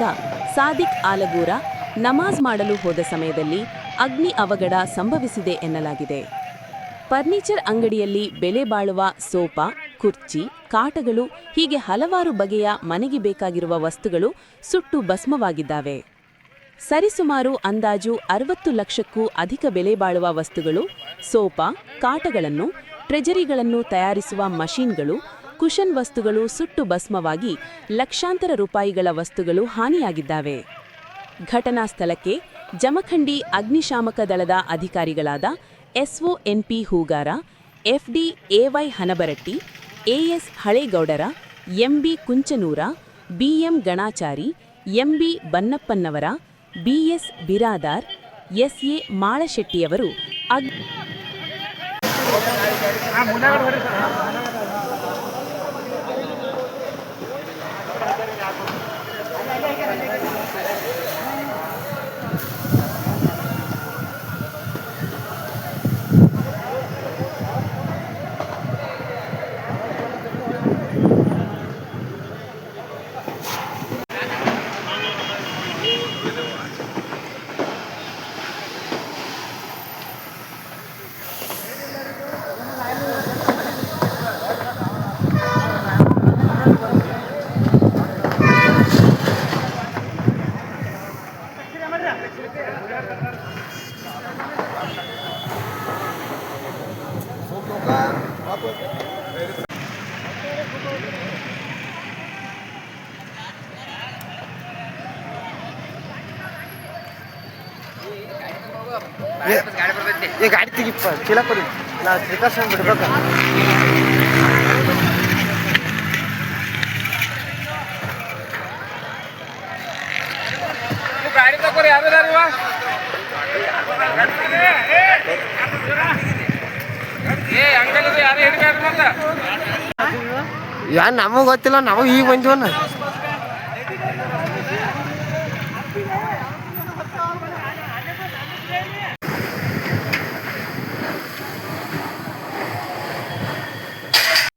ಮಾಲೀಕ ಸಾದಿಕ್ ಆಲಗೂರ ನಮಾಜ್ ಮಾಡಲು ಹೋದ ಸಮಯದಲ್ಲಿ ಅಗ್ನಿ ಅವಘಡ ಸಂಭವಿಸಿದೆ ಎನ್ನಲಾಗಿದೆ. ಫರ್ನಿಚರ್ ಅಂಗಡಿಯಲ್ಲಿ ಬೆಲೆ ಬಾಳುವ ಸೋಫಾ, ಕುರ್ಚಿ, ಕಾಟಗಳು ಹೀಗೆ ಹಲವಾರು ಬಗೆಯ ಮನೆಗೆ ಬೇಕಾಗಿರುವ ವಸ್ತುಗಳು ಸುಟ್ಟು ಭಸ್ಮವಾಗಿದ್ದಾವೆ. ಸರಿಸುಮಾರು ಅಂದಾಜು 60 ಲಕ್ಷಕ್ಕೂ ಅಧಿಕ ಬೆಲೆ ಬಾಳುವ ವಸ್ತುಗಳು, ಸೋಫಾ, ಕಾಟಗಳನ್ನು, ಟ್ರೆಜರಿಗಳನ್ನು ತಯಾರಿಸುವ ಮಷೀನ್ಗಳು, ಕುಶನ್ ವಸ್ತುಗಳು ಸುಟ್ಟು ಭಸ್ಮವಾಗಿ ಲಕ್ಷಾಂತರ ರೂಪಾಯಿಗಳ ವಸ್ತುಗಳು ಹಾನಿಯಾಗಿದ್ದಾವೆ. ಘಟನಾ ಸ್ಥಳಕ್ಕೆ ಜಮಖಂಡಿ ಅಗ್ನಿಶಾಮಕ ದಳದ ಅಧಿಕಾರಿಗಳಾದ SONP Hugar, FD AY ಹನಬರಟ್ಟಿ, AS ಹಳೇಗೌಡರ, MB ಕುಂಚನೂರ, BM Ganachari, MB ಬನ್ನಪ್ಪನ್ನವರ, BS Biradar, SA ಮಾಳಶೆಟ್ಟಿಯವರು ಗಾಡಿ ತೆಗಿಪ್ಪ ಚೀಲ ಕೊಡಿ, ನಾ ಶ್ರೀಕಾಶನ್ ಬಿಡ್ಬೇಕ. ಗಾಡಿ ತಗೋರಿ, ಯಾರು ಯಾರು ನಮಗ್ ಗೊತ್ತಿಲ್ಲ, ನಾವು ಈಗ ಬಂದಿವನ್ನ.